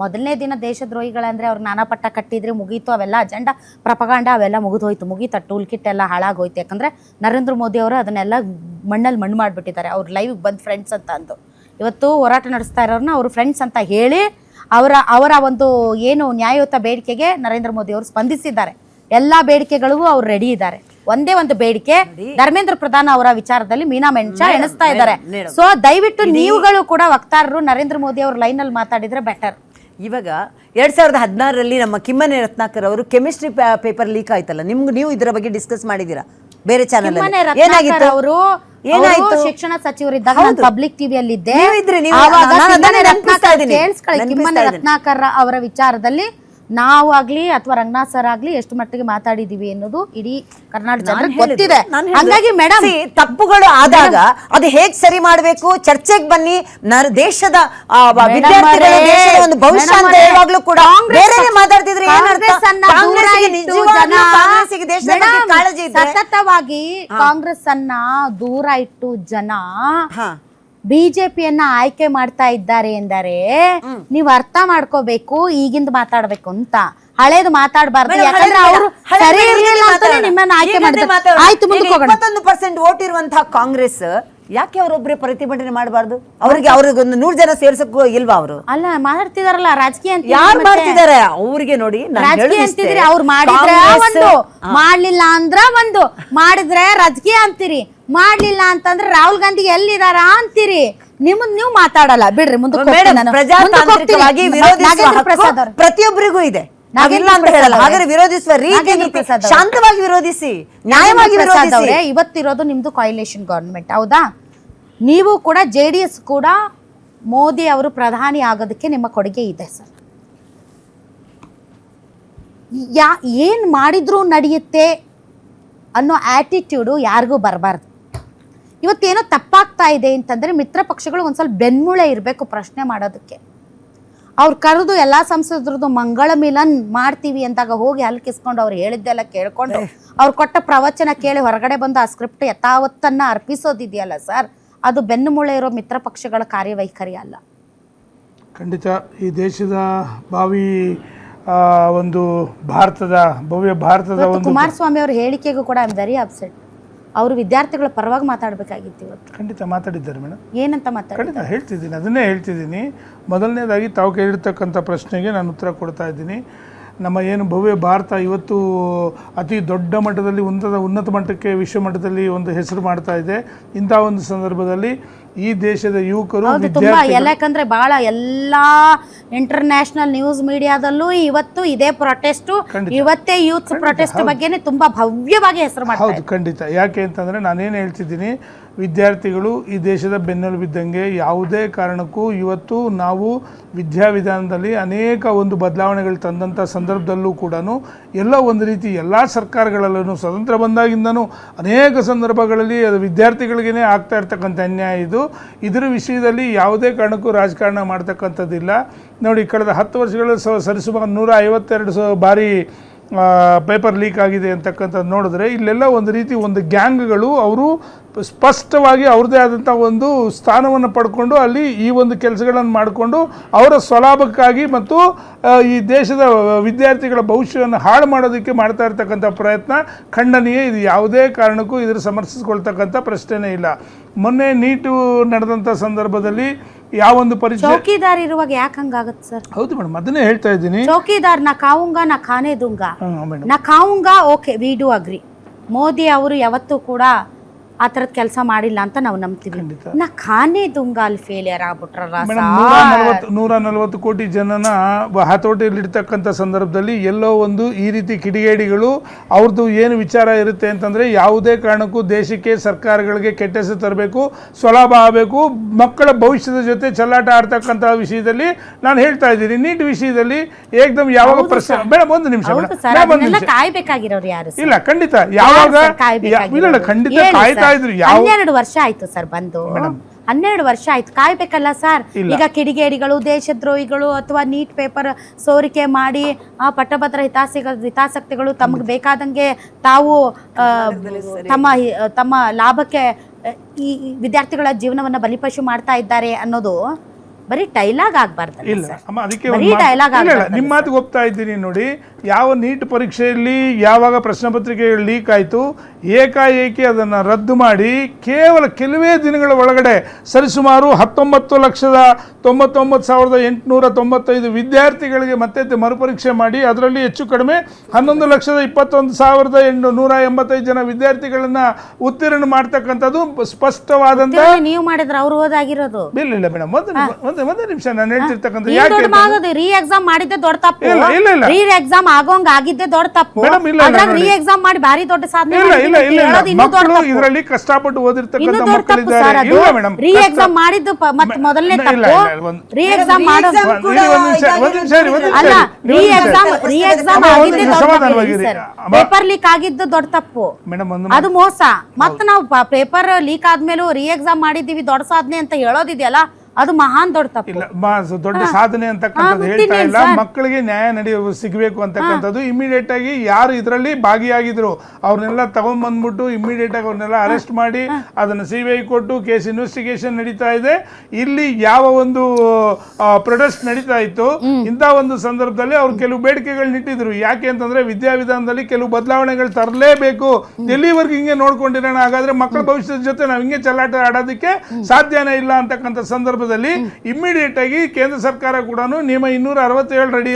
ಮೊದಲನೇ ದಿನ ದೇಶದ್ರೋಹಿಗಳಂದ್ರೆ ಅವ್ರು ನಾನಾ ಪಟ್ಟ ಕಟ್ಟಿದ್ರೆ ಮುಗೀತು, ಅವೆಲ್ಲ ಅಜೆಂಡಾ ಪ್ರಪಗಾಂಡ ಅವೆಲ್ಲ ಮುಗಿದೋಯ್ತು, ಟೂಲ್ ಕಿಟ್ ಎಲ್ಲ ಹಾಳಾಗೋಯ್ತು. ಯಾಕಂದ್ರೆ ನರೇಂದ್ರ ಮೋದಿ ಅವರು ಅದನ್ನೆಲ್ಲ ಮಣ್ಣಲ್ಲಿ ಮಣ್ಣು ಮಾಡಿಬಿಟ್ಟಿದ್ದಾರೆ. ಅವ್ರು ಲೈವ್ ಬಂದು ಫ್ರೆಂಡ್ಸ್ ಅಂತ ಅಂದು ಇವತ್ತು ಹೋರಾಟ ನಡೆಸ್ತಾ ಇರೋರನ್ನ ಅವರು ಫ್ರೆಂಡ್ಸ್ ಅಂತ ಹೇಳಿ ಅವರ ಒಂದು ಏನು ನ್ಯಾಯಯುತ ಬೇಡಿಕೆಗೆ ನರೇಂದ್ರ ಮೋದಿ ಅವರು ಸ್ಪಂದಿಸಿದ್ದಾರೆ. ಎಲ್ಲಾ ಬೇಡಿಕೆಗಳಿಗೂ ಅವ್ರು ರೆಡಿ ಇದ್ದಾರೆ. ಒಂದೇ ಒಂದು ಬೇಡಿಕೆ, ಧರ್ಮೇಂದ್ರ ಪ್ರಧಾನ್ ಅವರ ವಿಚಾರದಲ್ಲಿ ಮೀನಾ ಮೆಂಚ ಎಣಿಸ್ತಾ ಇದ್ದಾರೆ. ಸೊ ದಯವಿಟ್ಟು ನೀವುಗಳು ಕೂಡ ವಕ್ತಾರರು ನರೇಂದ್ರ ಮೋದಿ ಅವ್ರ ಲೈನ್ ಅಲ್ಲಿ ಮಾತಾಡಿದ್ರೆ ಬೆಟರ್. ಇವಾಗ 2016ರಲ್ಲಿ ನಮ್ಮ ಕಿಮ್ಮನೆ ರತ್ನಾಕರ್ ಅವರು ಕೆಮಿಸ್ಟ್ರಿ ಪೇಪರ್ ಲೀಕ್ ಆಯ್ತಲ್ಲ, ನೀವು ಇದರ ಬಗ್ಗೆ ಡಿಸ್ಕಸ್ ಮಾಡಿದೀರಾ ಬೇರೆ ಚಾನೆಲ್? ಏನಾಗಿತ್ತು? ಅವರು ಶಿಕ್ಷಣ ಸಚಿವರಿದ್ದಾಗ ಪಬ್ಲಿಕ್ ಟಿವಿಯಲ್ಲಿ ಇದ್ದೆ. ಕಿಮ್ಮನೆ ರತ್ನಾಕರ್ ಅವರ ವಿಚಾರದಲ್ಲಿ ನಾವಾಗ್ಲಿ ಅಥವಾ ರಂಗನಾಥ್ ಸರ್ ಆಗ್ಲಿ ಎಷ್ಟು ಮಟ್ಟಿಗೆ ಮಾತಾಡಿದೀವಿ ಅನ್ನೋದು ಇಡೀ ಕರ್ನಾಟಕ ಜನರಿಗೆ ಗೊತ್ತಿದೆ. ಹಾಗಾಗಿ ಮೇಡಮ್, ತಪ್ಪುಗಳು ಆದಾಗ ಅದು ಹೇಗ್ ಸರಿ ಮಾಡಬೇಕು, ಚರ್ಚೆಗೆ ಬನ್ನಿ. ದೇಶದ ವಿದ್ಯಾರ್ಥಿಗಳ ದೇಶದ ಒಂದು ಭವಿಷ್ಯ ಅಂತ ಹೇಳುವಾಗ್ಲೂ ಕೂಡ ಬೇರೆ ಮಾತಾಡ್ತಿದ್ರೆ ಸತತವಾಗಿ ಕಾಂಗ್ರೆಸ್ ಅನ್ನ ದೂರ ಇಟ್ಟು ಜನ ಬಿಜೆಪಿಯನ್ನ ಆಯ್ಕೆ ಮಾಡ್ತಾ ಇದ್ದಾರೆ ಎಂದರೆ ನೀವು ಅರ್ಥ ಮಾಡ್ಕೋಬೇಕು, ಈಗಿಂದ ಮಾತಾಡ್ಬೇಕು ಅಂತ. ಹಳೇದು ಮಾತಾಡಬಾರ್ದು. ಯಾಕಂದ್ರೆ ಅವರು ಸರಿ ಇರಲಿಲ್ಲ ಅಂತಾನೆ ನಿಮ್ಮನ್ನ ಆಯ್ಕೆ ಮಾಡಿದ್ರು. ಆಯ್ತು, ಮುಂದಕ್ಕೆ ಹೋಗೋಣ. 21% ವೋಟ್ ಇರುವಂತಹ ಕಾಂಗ್ರೆಸ್ ಯಾಕೆ ಅವರೊಬ್ಬರೇ ಪ್ರತಿಭಟನೆ ಮಾಡಬಾರ್ದು? ಅವ್ರಿಗೆ ಒಂದು 100 ಜನ ಸೇರ್ಸಕ್ಕೂ ಇಲ್ವಾ? ಅವರು ಅಲ್ಲ ಮಾಡ್ತಿದಾರಲ್ಲ ರಾಜಕೀಯ ಅಂತ. ಯಾರು ಮಾಡ್ತಿದ್ದಾರೆ ಅವ್ರಿಗೆ ನೋಡಿ, ರಾಜಕೀಯ ಅಂತಿದ್ರಿ. ಅವ್ರು ಮಾಡಿದ್ರೆ ಒಂದು, ಮಾಡ್ಲಿಲ್ಲ ಅಂದ್ರ ಒಂದು, ಮಾಡಿದ್ರೆ ರಾಜಕೀಯ ಅಂತೀರಿ, ಮಾಡ್ಲಿಲ್ಲ ಅಂತಂದ್ರೆ ರಾಹುಲ್ ಗಾಂಧಿ ಎಲ್ಲಿದಾರ ಅಂತೀರಿ. ನೀವು ಮಾತಾಡಲ್ಲ ಬಿಡ್ರಿ. ಪ್ರಜಾತಾಂತ್ರಿಕವಾಗಿ ಪ್ರತಿಯೊಬ್ಬರಿಗೂ ಇದೆ, ನಾವಿಲ್ಲ ಅಂತ ಹೇಳಲ್ಲ. ಹಾಗಾದ್ರೆ ವಿರೋಧಿಸುವ ರೀತಿ ಶಾಂತವಾಗಿ ವಿರೋಧಿಸಿ, ನ್ಯಾಯವಾಗಿ ವಿರೋಧಿಸಿ. ಇವತ್ತಿರೋದು ನಿಮ್ದು ಕಾಯಿಲೇಷನ್ ಗವರ್ನಮೆಂಟ್, ಹೌದಾ? ನೀವು ಕೂಡ JDS ಕೂಡ ಮೋದಿ ಅವರು ಪ್ರಧಾನಿ ಆಗೋದಕ್ಕೆ ನಿಮ್ಮ ಕೊಡುಗೆ ಇದೆ ಸರ್. ಏನ್ ಮಾಡಿದ್ರು ನಡೆಯುತ್ತೆ ಅನ್ನೋ ಆಟಿಟ್ಯೂಡು ಯಾರಿಗೂ ಬರಬಾರ್ದು. ಇವತ್ತೇನೋ ತಪ್ಪಾಗ್ತಾ ಇದೆ ಅಂತಂದ್ರೆ ಮಿತ್ರ ಪಕ್ಷಗಳು ಒಂದ್ಸಲ ಬೆನ್ಮೂಳೆ ಇರಬೇಕು ಪ್ರಶ್ನೆ ಮಾಡೋದಕ್ಕೆ. ಅವ್ರು ಕರೆದು ಎಲ್ಲಾ ಸಂಸದರದ್ದು ಮಂಗಳ ಮಿಲನ್ ಮಾಡ್ತೀವಿ ಅಂದಾಗ ಹೋಗಿ ಹಲ್ಕಿಸ್ಕೊಂಡು ಅವ್ರು ಹೇಳಿದ್ದೆಲ್ಲ ಕೇಳ್ಕೊಂಡು ಅವ್ರು ಕೊಟ್ಟ ಪ್ರವಚನ ಕೇಳಿ ಹೊರಗಡೆ ಬಂದು ಆ ಸ್ಕ್ರಿಪ್ಟ್ ಯಥಾವತ್ತನ್ನ ಅರ್ಪಿಸೋದಿದೆಯಲ್ಲ ಸರ್, ಅದು ಬೆನ್ನುಮೂಳೆ ಇರೋ ಮಿತ್ರ ಪಕ್ಷಗಳ ಕಾರ್ಯವೈಖರಿ ಅಲ್ಲ. ಖಂಡಿತ ಈ ದೇಶದ ಭಾವಿ ಒಂದು ಭಾರತದ ಭವ್ಯ ಭಾರತದ ಒಂದು ಕುಮಾರಸ್ವಾಮಿ ಅವರ ಹೇಳಿಕೆಗೂ ಕೂಡ ಐ ಆಮ್ ವೆರಿ ಅಪ್ಸೆಟ್. ಅವರು ವಿದ್ಯಾರ್ಥಿಗಳ ಪರವಾಗಿ ಮಾತಾಡಬೇಕಾಗಿತ್ತು ಇವತ್ತು. ಖಂಡಿತ ಮಾತಾಡಿದ್ದಾರೆ ಮೇಡಮ್. ಏನಂತ ಮಾತಾಡಿದ್ದಾರೆ? ಖಂಡಿತ ಹೇಳ್ತಿದ್ದೀನಿ, ಅದನ್ನೇ ಹೇಳ್ತಿದ್ದೀನಿ. ಮೊದಲನೇದಾಗಿ ತಾವು ಕೇಳಿರ್ತಕ್ಕಂಥ ಪ್ರಶ್ನೆಗೆ ನಾನು ಉತ್ತರ ಕೊಡ್ತಾ ಇದ್ದೀನಿ. ನಮ್ಮ ಏನು ಭವ್ಯ ಭಾರತ ಇವತ್ತು ಅತಿ ದೊಡ್ಡ ಮಟ್ಟದಲ್ಲಿ ಉನ್ನತ ಮಟ್ಟಕ್ಕೆ ವಿಶ್ವ ಮಟ್ಟದಲ್ಲಿ ಒಂದು ಹೆಸರು ಮಾಡ್ತಾ ಇದೆ. ಇಂಥ ಒಂದು ಸಂದರ್ಭದಲ್ಲಿ ಈ ದೇಶದ ಯುವಕರು ಯಾಕಂದ್ರೆ ಬಹಳ ಎಲ್ಲಾ ಇಂಟರ್ನ್ಯಾಷನಲ್ ನ್ಯೂಸ್ ಮೀಡಿಯಾದಲ್ಲೂ ಇವತ್ತು ಇದೇ ಪ್ರೊಟೆಸ್ಟ್, ಇವತ್ತೇ ಯೂತ್ ಪ್ರೊಟೆಸ್ಟ್ ಬಗ್ಗೆನೇ ತುಂಬಾ ಭವ್ಯವಾಗಿ ಹೆಸರು ಮಾಡ್ತಾರೆ. ಹೌದು, ಖಂಡಿತ. ಯಾಕೆ ಅಂತಂದ್ರೆ ನಾನೇನು ಹೇಳ್ತಿದ್ದೀನಿ, ವಿದ್ಯಾರ್ಥಿಗಳು ಈ ದೇಶದ ಬೆನ್ನೆಲುಬಿದ್ದಂಗೆ. ಯಾವುದೇ ಕಾರಣಕ್ಕೂ ಇವತ್ತು ನಾವು ವಿದ್ಯಾವಿಧಾನದಲ್ಲಿ ಅನೇಕ ಒಂದು ಬದಲಾವಣೆಗಳು ತಂದಂಥ ಸಂದರ್ಭದಲ್ಲೂ ಕೂಡ ಎಲ್ಲೋ ಒಂದು ರೀತಿ ಎಲ್ಲ ಸರ್ಕಾರಗಳಲ್ಲೂ ಸ್ವತಂತ್ರ ಬಂದಾಗಿಂದನೂ ಅನೇಕ ಸಂದರ್ಭಗಳಲ್ಲಿ ಅದು ವಿದ್ಯಾರ್ಥಿಗಳಿಗೇ ಆಗ್ತಾ ಇರ್ತಕ್ಕಂಥ ಅನ್ಯಾಯ ಇದು. ಇದರ ವಿಷಯದಲ್ಲಿ ಯಾವುದೇ ಕಾರಣಕ್ಕೂ ರಾಜಕಾರಣ ಮಾಡ್ತಕ್ಕಂಥದ್ದಿಲ್ಲ. ನೋಡಿ, ಕಳೆದ 10 ವರ್ಷಗಳಲ್ಲಿ ಸರಿಸುಮಾರು 152 ಬಾರಿ ಪೇಪರ್ ಲೀಕ್ ಆಗಿದೆ ಅಂತಕ್ಕಂಥದ್ದು ನೋಡಿದ್ರೆ ಇಲ್ಲೆಲ್ಲ ಒಂದು ರೀತಿ ಒಂದು ಗ್ಯಾಂಗ್ಗಳು ಅವರು ಸ್ಪಷ್ಟವಾಗಿ ಅವ್ರದ್ದೇ ಆದಂಥ ಒಂದು ಸ್ಥಾನವನ್ನು ಪಡ್ಕೊಂಡು ಅಲ್ಲಿ ಈ ಒಂದು ಕೆಲಸಗಳನ್ನು ಮಾಡಿಕೊಂಡು ಅವರ ಸ್ವಲಾಭಕ್ಕಾಗಿ ಮತ್ತು ಈ ದೇಶದ ವಿದ್ಯಾರ್ಥಿಗಳ ಭವಿಷ್ಯವನ್ನು ಹಾಳು ಮಾಡೋದಕ್ಕೆ ಮಾಡ್ತಾ ಇರ್ತಕ್ಕಂಥ ಪ್ರಯತ್ನ ಖಂಡನೀಯ. ಇದು ಯಾವುದೇ ಕಾರಣಕ್ಕೂ ಇದರ ಸಮರ್ಥಿಸಿಕೊಳ್ತಕ್ಕಂಥ ಪ್ರಶ್ನೆನೇ ಇಲ್ಲ. ಮೊನ್ನೆ ನೀಟು ನಡೆದಂಥ ಸಂದರ್ಭದಲ್ಲಿ ಯಾವೊಂದು ಪರಿಚಯ ಚೌಕಿದಾರ್ ಇರುವಾಗ ಯಾಕೆ ಹಂಗಾಗತ್ತೆ ಸರ್? ಹೌದು ಮೇಡಮ್, ಅದನ್ನೇ ಹೇಳ್ತಾ ಇದ್ದೀನಿ. ಚೌಕಿದಾರ್ ನಾ ಕಾವುಂಗ ನಾ ಖಾನೆ ದುಂಗ, ನಾ ಕಾವುಂಗ, okay we do agree. Modi ಅವರು ಯಾವತ್ತೂ ಕೂಡ ಆ ತರದ ಕೆಲಸ ಮಾಡಿಲ್ಲ ಅಂತ ನಾವು ನಂಬ್ತೀವಿ. ನಾ ಖಾನೆ ದುಂಗ ಅಲ್ಲಿ ಫೇಲಿಯರ್ ಆಗ್ಬಿಟ್ರಲ್ಲ. 140 ಕೋಟಿ ಜನನ ಹತೋಟಿಯಲ್ಲಿರ್ತಕ್ಕಂಥ ಸಂದರ್ಭದಲ್ಲಿ ಎಲ್ಲೋ ಒಂದು ಈ ರೀತಿ ಕಿಡಿಗೇಡಿಗಳು ಅವ್ರದ್ದು ಏನು ವಿಚಾರ ಇರುತ್ತೆ ಅಂತಂದರೆ ಯಾವುದೇ ಕಾರಣಕ್ಕೂ ದೇಶಕ್ಕೆ ಸರ್ಕಾರಗಳಿಗೆ ಕೆಟ್ಟ ಹೆಸರು ತರಬೇಕು, ಸ್ವಲಾಭ ಆಗಬೇಕು, ಮಕ್ಕಳ ಭವಿಷ್ಯದ ಜೊತೆ ಚೆಲ್ಲಾಟ ಆಡ್ತಕ್ಕಂಥ ವಿಷಯದಲ್ಲಿ ನಾನು ಹೇಳ್ತಾ ಇದ್ದೀನಿ. ನೀಟ್ ವಿಷಯದಲ್ಲಿ ಏಕದಮ್ ಯಾವಾಗ ಪ್ರಶ್ನೆ ಬೇಡ, ಒಂದು ನಿಮಿಷ ಕಾಯ್ಬೇಕಾಗಿರೋರು ಯಾರು? ಇಲ್ಲ, ಖಂಡಿತ ಯಾವಾಗ ಇಲ್ಲ, ಖಂಡಿತ ಕಾಯ್ತಾ ಇದ್ರು. 12 ವರ್ಷ ಆಯ್ತು ಸರ್ ಬಂದು, 12 ವರ್ಷ ಆಯ್ತು. ಕಾಯ್ಬೇಕಲ್ಲ ಸರ್. ಈಗ ಕಿಡಿಗೇಡಿಗಳು, ದೇಶದ್ರೋಹಿಗಳು ಅಥವಾ ನೀಟ್ ಪೇಪರ್ ಸೋರಿಕೆ ಮಾಡಿ ಪಟ್ಟಭದ್ರ ಹಿತಾಸಕ್ತಿಗಳು ತಮಗೆ ಬೇಕಾದಂಗೆ ತಾವು ತಮ್ಮ ಲಾಭಕ್ಕೆ ಈ ವಿದ್ಯಾರ್ಥಿಗಳ ಜೀವನವನ್ನು ಬಲಿಪಶು ಮಾಡ್ತಾ ಇದ್ದಾರೆ ಅನ್ನೋದು ಬರೀ ಡೈಲಾಗ್ ಆಗ್ಬಾರ್ದು ಇಲ್ಲ ಅಮ್ಮ, ಅದಕ್ಕೆ ಬರೀ ಒಂದು ಮಾತು- dialogue ಇಲ್ಲ, ಇಲ್ಲ, ಆಗ್ಬಾರ್ದು ನಿಮ್ಮ ಮಾತಿಗೆ ಒಪ್ತಾ ಇದ್ದೀನಿ ನೋಡಿ. ಯಾವ ನೀಟ್ ಪರೀಕ್ಷೆಯಲ್ಲಿ ಯಾವಾಗ ಪ್ರಶ್ನೆ ಪತ್ರಿಕೆಗಳು ಲೀಕ್ ಆಯಿತು, ಏಕಾಏಕಿ ಅದನ್ನು ರದ್ದು ಮಾಡಿ ಕೇವಲ ಕೆಲವೇ ದಿನಗಳ ಒಳಗಡೆ ಸರಿಸುಮಾರು 19,99,895 ವಿದ್ಯಾರ್ಥಿಗಳಿಗೆ ಮತ್ತೆ ಮರುಪರೀಕ್ಷೆ ಮಾಡಿ ಅದರಲ್ಲಿ ಹೆಚ್ಚು ಕಡಿಮೆ 11,21,185 ಜನ ವಿದ್ಯಾರ್ಥಿಗಳನ್ನ ಉತ್ತೀರ್ಣ ಮಾಡ್ತಕ್ಕಂಥದ್ದು ಸ್ಪಷ್ಟವಾದಂತ. ನೀವು ಮಾಡಿದ್ರೆ ಅವ್ರು ಓದಾಗಿರೋದು. ಇಲ್ಲ ಮೇಡಮ್, ಒಂದೇ ನಿಮಿಷ ನಾನು ಹೇಳ್ತಿರ್ತಕ್ಕಂಥ ಈ ಯಾಕೆ ದೊಡ್ಡ ಆಗೋದು ರೀ ಎಕ್ಸಾಮ್ ಮಾಡಿದ್ದೆ ದೊಡ್ಡ ತಪ್ಪು. ಇಲ್ಲ. ರೀ ಎಕ್ಸಾಮ್ ಆಗೋಂಗ್ ಆಗಿದ್ದೆ ದೊಡ್ಡ ತಪ್ಪು. ಮೇಡಮ್, ಇಲ್ಲ, ಅದ್ರಾಗ ನೋಡಿ. ರೀ ಎಕ್ಸಾಮ್ ಮಾಡಿ ಭಾರಿ ದೊಡ್ಡ ಸಾಧನೆ ಇಲ್ಲ ಮಾಡಿದ್ದೀನಿ ಅಂತ ಹೇಳೋದು ಇನ್ನೂ ದೊಡ್ಡ ಮಕ್ಕಳು ತಪ್ಪು. ಇದರಲ್ಲಿ ಕಷ್ಟಪಟ್ಟು ಇನ್ನೂ ಓದಿರ್ತಕ್ಕಂಥ ದೊಡ್ಡ ತಪ್ಪು ಮಕ್ಕಳಿದ್ದಾರೆ. ಸರ್ ಅದು. ಇಲ್ಲ ಮೇಡಮ್, ರೀ ಎಕ್ಸಾಮ್ ಮಾಡಿದ್ದು ಮತ್ತೆ ಮೊದಲನೇ ಇಲ್ಲ, ತಪ್ಪು. ಇಲ್ಲ, ಒಂದು- ರೀ ಎಕ್ಸಾಮ್ ಮಾಡೋ exam ಕೂಡ ಅಲ್ಲ, ರೀ ಎಕ್ಸಾಮ್ ಆಗಿದ್ದೆ ದೊಡ್ಡ ಸಮಾಧಾನವಾಗಿರಿ. ಪೇಪರ್ ಲೀಕ್ ಆಗಿದ್ದು ದೊಡ್ಡ ತಪ್ಪು. ಮೇಡಮ್, ಒಂದು ಅದು ಮೋಸ. ಮತ್ತೆ ನಾವು ಪೇಪರ್ ಲೀಕ್ ಆದ್ಮೇಲೂ ರೀ ಎಕ್ಸಾಮ್ ಮಾಡಿದೀವಿ ದೊಡ್ಡ ಸಾಧನೆ ಅಂತ ಹೇಳೋದಿದೆಯಲ್ಲ, ಅದು ಮಹಾನ್ ದೊಡ್ಡ ತಪ್ಪು. ಇಲ್ಲ ದೊಡ್ಡ ಸಾಧನೆ ಅಂತಕ್ಕಂಥದ್ದು ಹೇಳ್ತಾ ಇಲ್ಲ. ಮಕ್ಕಳಿಗೆ ನ್ಯಾಯ ಸಿಗಬೇಕು ಅಂತಕ್ಕಂಥದ್ದು ಇಮಿಡಿಯೇಟ್ ಆಗಿ ಯಾರು ಇದರಲ್ಲಿ ಭಾಗಿಯಾಗಿದ್ರು ಅವ್ರನ್ನೆಲ್ಲ ತಗೊಂಡ್ಬಂದ್ಬಿಟ್ಟು ಇಮಿಡಿಯೇಟ್ ಆಗಿ ಅವ್ರನ್ನೆಲ್ಲ ಅರೆಸ್ಟ್ ಮಾಡಿ ಅದನ್ನ CBI ಕೊಟ್ಟು ಕೇಸ್ ಇನ್ವೆಸ್ಟಿಗೇಷನ್ ನಡೀತಾ ಇದೆ. ಇಲ್ಲಿ ಯಾವ ಒಂದು ಪ್ರೊಟೆಸ್ಟ್ ನಡೀತಾ ಇತ್ತು, ಇಂಥ ಒಂದು ಸಂದರ್ಭದಲ್ಲಿ ಅವ್ರು ಕೆಲವು ಬೇಡಿಕೆಗಳನ್ನ ಇಟ್ಟಿದ್ರು. ಯಾಕೆ ಅಂತಂದ್ರೆ ವಿದ್ಯಾವಿಧಾನದಲ್ಲಿ ಕೆಲವು ಬದಲಾವಣೆಗಳು ತರಲೇಬೇಕು. ಎಲ್ಲಿವರೆಗೂ ಹಿಂಗೆ ನೋಡ್ಕೊಂಡಿರೋಣ, ಹಾಗಾದ್ರೆ ಮಕ್ಕಳ ಭವಿಷ್ಯದ ಜೊತೆ ನಾವು ಹಿಂಗೆ ಚೆಲ್ಲಾಟ ಆಡೋದಕ್ಕೆ ಸಾಧ್ಯನೇ ಇಲ್ಲ ಅಂತಕ್ಕಂಥ ಸಂದರ್ಭದಲ್ಲಿ ಇಮಿಡಿಯೇಟ್ ಆಗಿ ಕೇಂದ್ರ ಸರ್ಕಾರ ಕೂಡ ನಿಯಮ 267 ಅಡಿ